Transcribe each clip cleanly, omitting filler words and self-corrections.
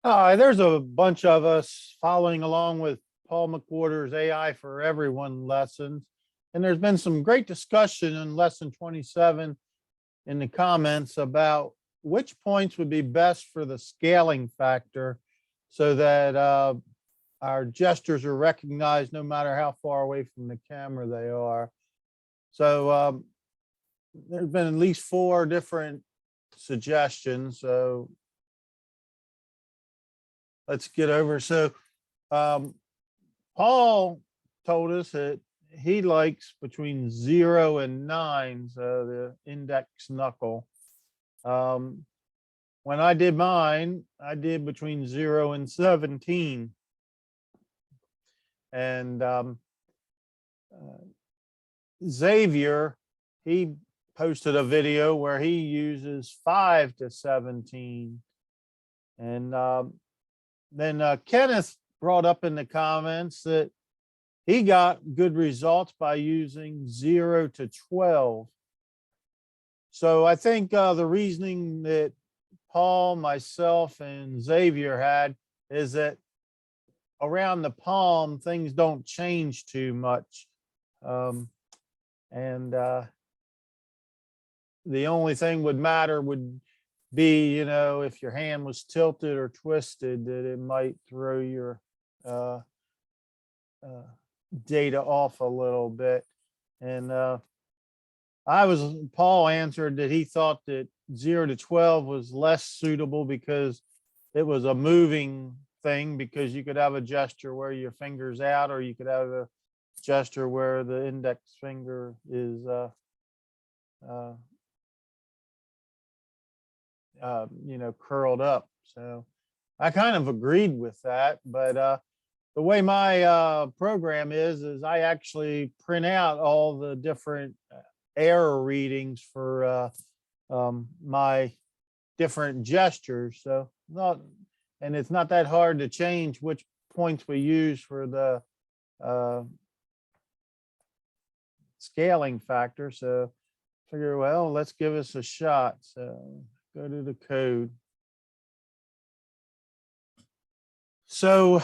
There's a bunch of us following along with Paul McWhorter's AI for Everyone lessons. And there's been some great discussion in lesson 27 in the comments about which points would be best for the scaling factor so that our gestures are recognized no matter how far away from the camera they are. So there's been at least 4 different suggestions. So let's get over. So Paul told us that he likes between 0 and 9, so the index knuckle. When I did mine, I did between 0 and 17. And Xavier, he posted a video where he uses 5 to 17. And then Kenneth brought up in the comments that he got good results by using 0 to 12. So I think the reasoning that Paul, myself, and Xavier had is that around the palm, things don't change too much. And the only thing would matter would be, if your hand was tilted or twisted, that it might throw your data off a little bit. And Paul answered that he thought that 0 to 12 was less suitable because it was a moving thing, because you could have a gesture where your finger's out, or you could have a gesture where the index finger is curled up. So I kind of agreed with that, but the way my program is I actually print out all the different error readings for my different gestures. So and it's not that hard to change which points we use for the scaling factor. So figure, well, let's give us a shot. So go to the code. So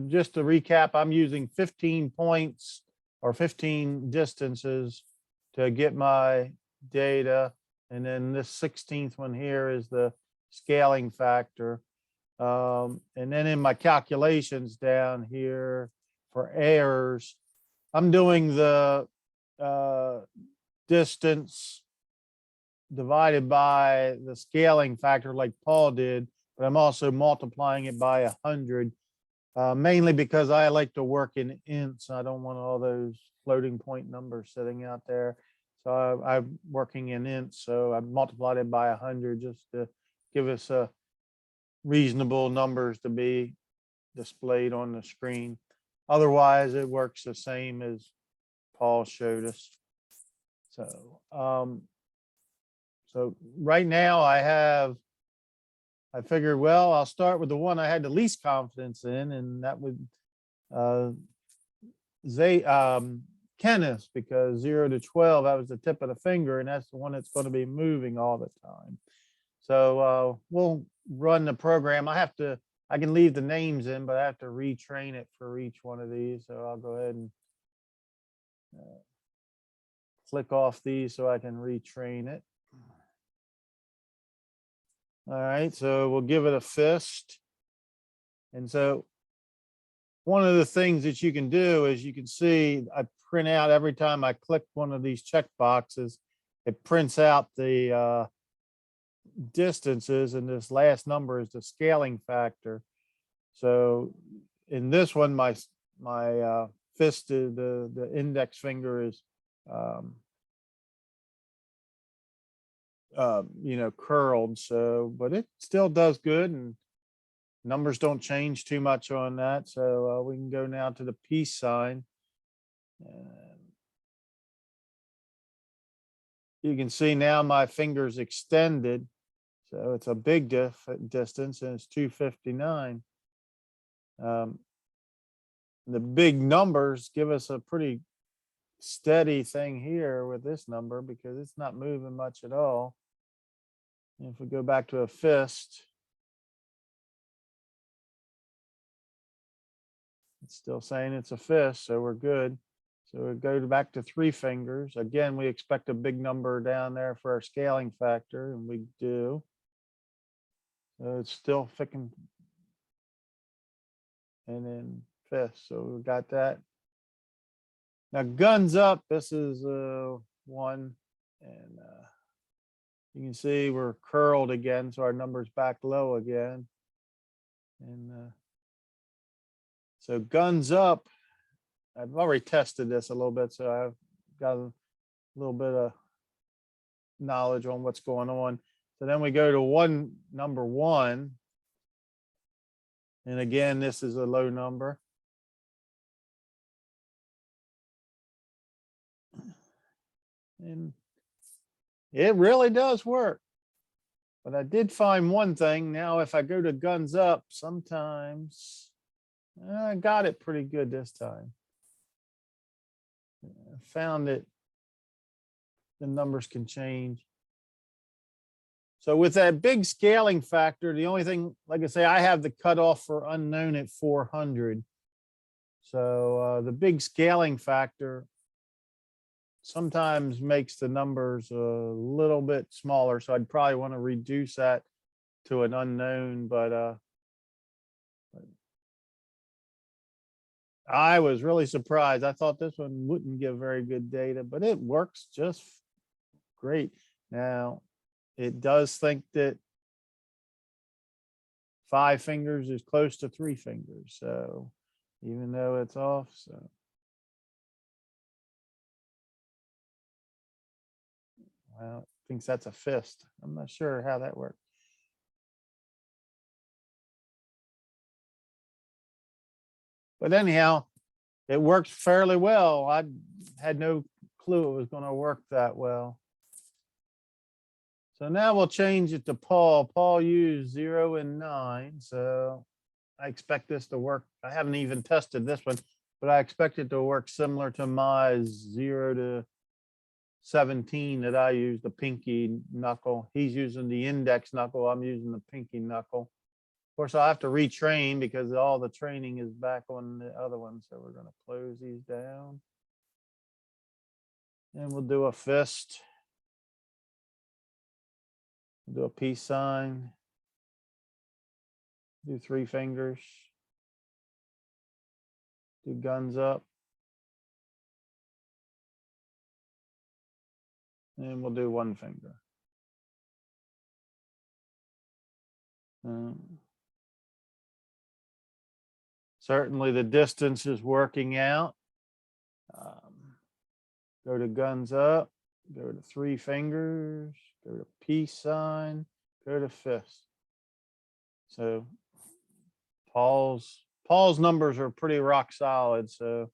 just to recap, I'm using 15 points or 15 distances to get my data. And then this 16th one here is the scaling factor. And then in my calculations down here for errors, I'm doing the distance divided by the scaling factor like Paul did, but I'm also multiplying it by 100, mainly because I like to work in ints. I don't want all those floating point numbers sitting out there. So I'm working in ints, so I multiplied it by 100 just to give us a reasonable numbers to be displayed on the screen. Otherwise, it works the same as Paul showed us. So, so right now I figured, well, I'll start with the one I had the least confidence in, and that would Kenneth, because 0 to 12, that was the tip of the finger, and that's the one that's going to be moving all the time. So we'll run the program. I can leave the names in, but I have to retrain it for each one of these. So I'll go ahead and click off these so I can retrain it. All right, so we'll give it a fist. And so one of the things that you can do is, you can see I print out every time I click one of these check boxes, it prints out the distances, and this last number is the scaling factor. So in this one, my fist, the index finger is curled. So, but it still does good, and numbers don't change too much on that. So we can go now to the peace sign. You can see now my finger's extended. So it's a big distance, and it's 259. The big numbers give us a pretty steady thing here with this number, because it's not moving much at all. And if we go back to a fist, it's still saying it's a fist, so we're good. So we go back to 3 fingers. Again, we expect a big number down there for our scaling factor, and we do. So it's still ficking. And then fist. So we got that. Now guns up. This is 1, and you can see we're curled again, so our number's back low again. And so guns up. I've already tested this a little bit, so I've got a little bit of knowledge on what's going on. So then we go to number 1. And again, this is a low number. And it really does work. But I did find one thing. Now, if I go to guns up, sometimes I got it pretty good this time. I found that the numbers can change. So with that big scaling factor, the only thing, like I say, I have the cutoff for unknown at 400. So the big scaling factor sometimes makes the numbers a little bit smaller. So I'd probably want to reduce that to an unknown, but I was really surprised. I thought this one wouldn't give very good data, but it works just great. Now, it does think that 5 fingers is close to 3 fingers. So even though it's off, so. Well, it thinks that's a fist. I'm not sure how that works. But anyhow, it works fairly well. I had no clue it was going to work that well. So now we'll change it to Paul. Paul used 0 and 9. So I expect this to work. I haven't even tested this one, but I expect it to work similar to my 0 to 17 that I use, the pinky knuckle. He's using the index knuckle. I'm using the pinky knuckle. Of course, I'll have to retrain because all the training is back on the other one. So we're going to close these down. And we'll do a fist. We'll do a peace sign. Do 3 fingers. Do guns up. And we'll do 1 finger. Certainly the distance is working out. Go to guns up, go to 3 fingers, go to peace sign, go to fist. So Paul's numbers are pretty rock solid. So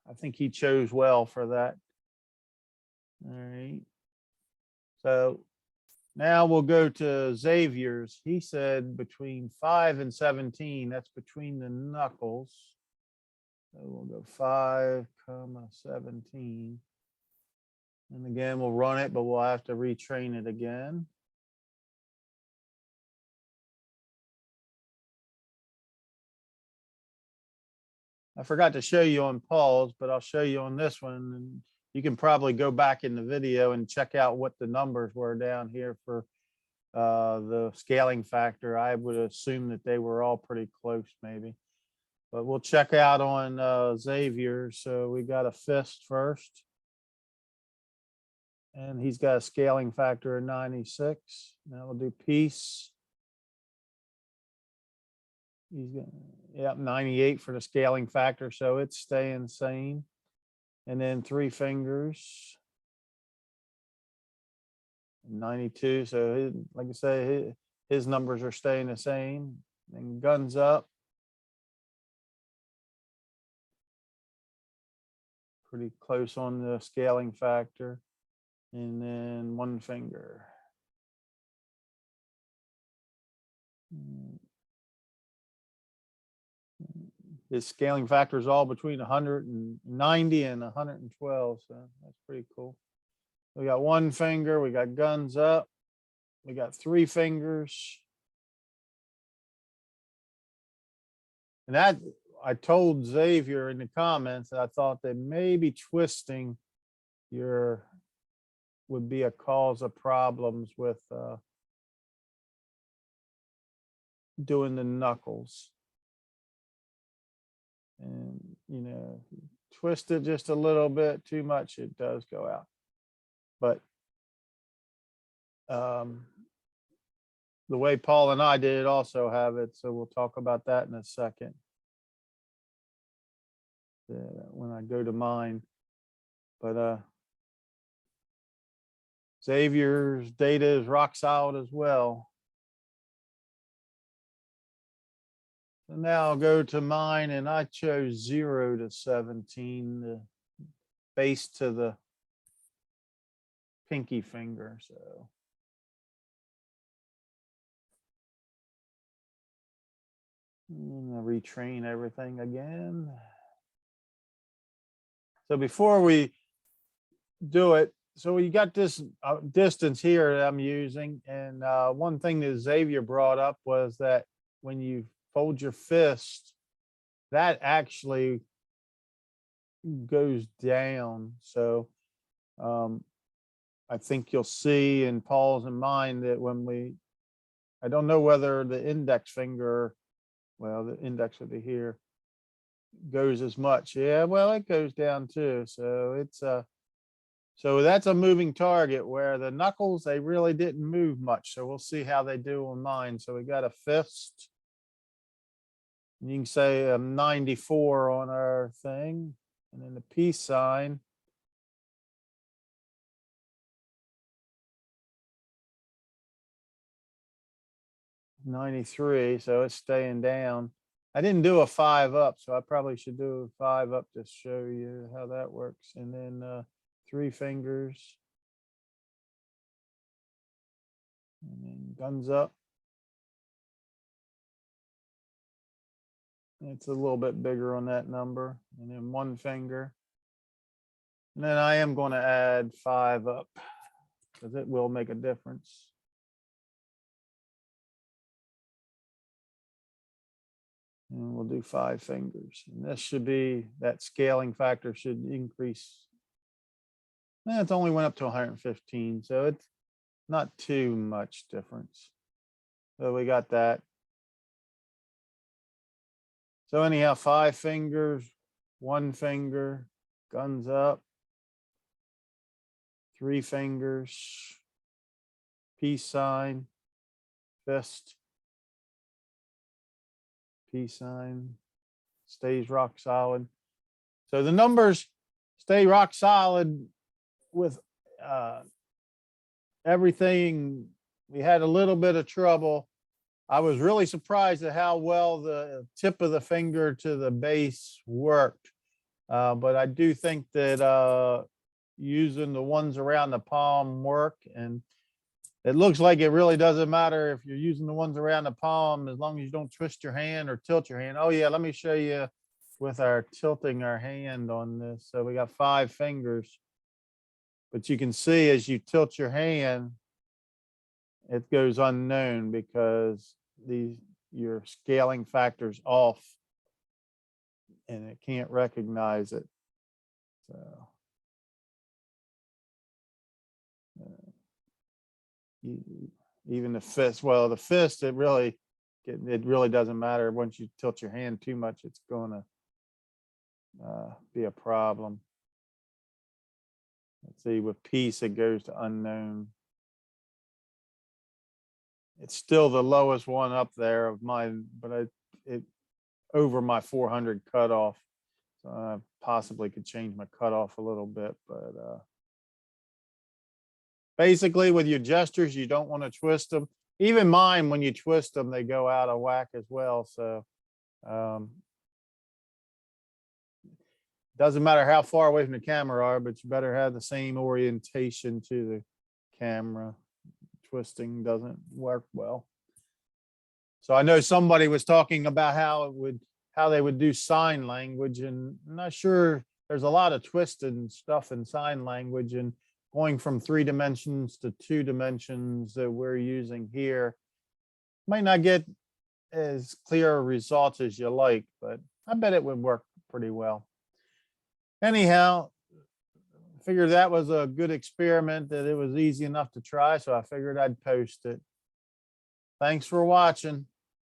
I think he chose well for that. All right. So now we'll go to Xavier's. He said between 5 and 17. That's between the knuckles. So we'll go 5, 17. And again, we'll run it, but we'll have to retrain it again. I forgot to show you on Paul's, but I'll show you on this one. And you can probably go back in the video and check out what the numbers were down here for the scaling factor. I would assume that they were all pretty close maybe. But we'll check out on Xavier. So we got a fist first. And he's got a scaling factor of 96. Now we'll do peace. He's got, yep, 98 for the scaling factor. So it's staying same. And then 3 fingers. 92. So like I say, his numbers are staying the same. And guns up. Pretty close on the scaling factor. And then 1 finger. His scaling factor is all between 190 and 112. So that's pretty cool. We got one finger, we got guns up, we got three fingers. And that, I told Xavier in the comments that I thought that maybe twisting your would be a cause of problems with doing the knuckles. And, you know, twist it just a little bit too much, it does go out. But the way Paul and I did also have it, so we'll talk about that in a second. When I go to mine. But Xavier's data is rock solid as well. So now I'll go to mine, and I chose 0 to 17, the base to the pinky finger. So I'm gonna retrain everything again. So before we do it, so you got this distance here that I'm using. And one thing that Xavier brought up was that when you fold your fist, that actually goes down. So I think you'll see in Paul's and mine that when I don't know whether the index finger, well, the index would be here, goes as much. Yeah, well, it goes down too. So it's so that's a moving target, where the knuckles, they really didn't move much. So we'll see how they do on mine. So we got a fist. You can say 94 on our thing, and then the peace sign. $93, so it's staying down. I didn't do a 5 up, so I probably should do a 5 up to show you how that works. And then 3 fingers. And then guns up. It's a little bit bigger on that number. And then 1 finger. And then I am going to add 5 up, because it will make a difference. And we'll do 5 fingers. And this should be, that scaling factor should increase. It only went up to 115, so it's not too much difference. So we got that. So anyhow, 5 fingers, 1 finger, guns up, 3 fingers, peace sign, fist, peace sign, stays rock solid. So the numbers stay rock solid with everything. We had a little bit of trouble. I was really surprised at how well the tip of the finger to the base worked. But I do think that using the ones around the palm work, and it looks like it really doesn't matter if you're using the ones around the palm, as long as you don't twist your hand or tilt your hand. Oh yeah, let me show you with our tilting our hand on this. So we got 5 fingers, but you can see as you tilt your hand, it goes unknown because your scaling factor's off and it can't recognize it. So even the fist, well, the fist, it really doesn't matter. Once you tilt your hand too much, it's going to be a problem. Let's see, with peace, it goes to unknown. It's still the lowest one up there of mine, but it over my 400 cutoff. So I possibly could change my cutoff a little bit, but basically with your gestures, you don't want to twist them. Even mine, when you twist them, they go out of whack as well. So doesn't matter how far away from the camera are, but you better have the same orientation to the camera. Twisting doesn't work well. So I know somebody was talking about how they would do sign language, and I'm not sure. There's a lot of twisted stuff in sign language, and going from 3 dimensions to 2 dimensions that we're using here. Might not get as clear results as you like, but I bet it would work pretty well. Anyhow, figured that was a good experiment, that it was easy enough to try, so I figured I'd post it. Thanks for watching.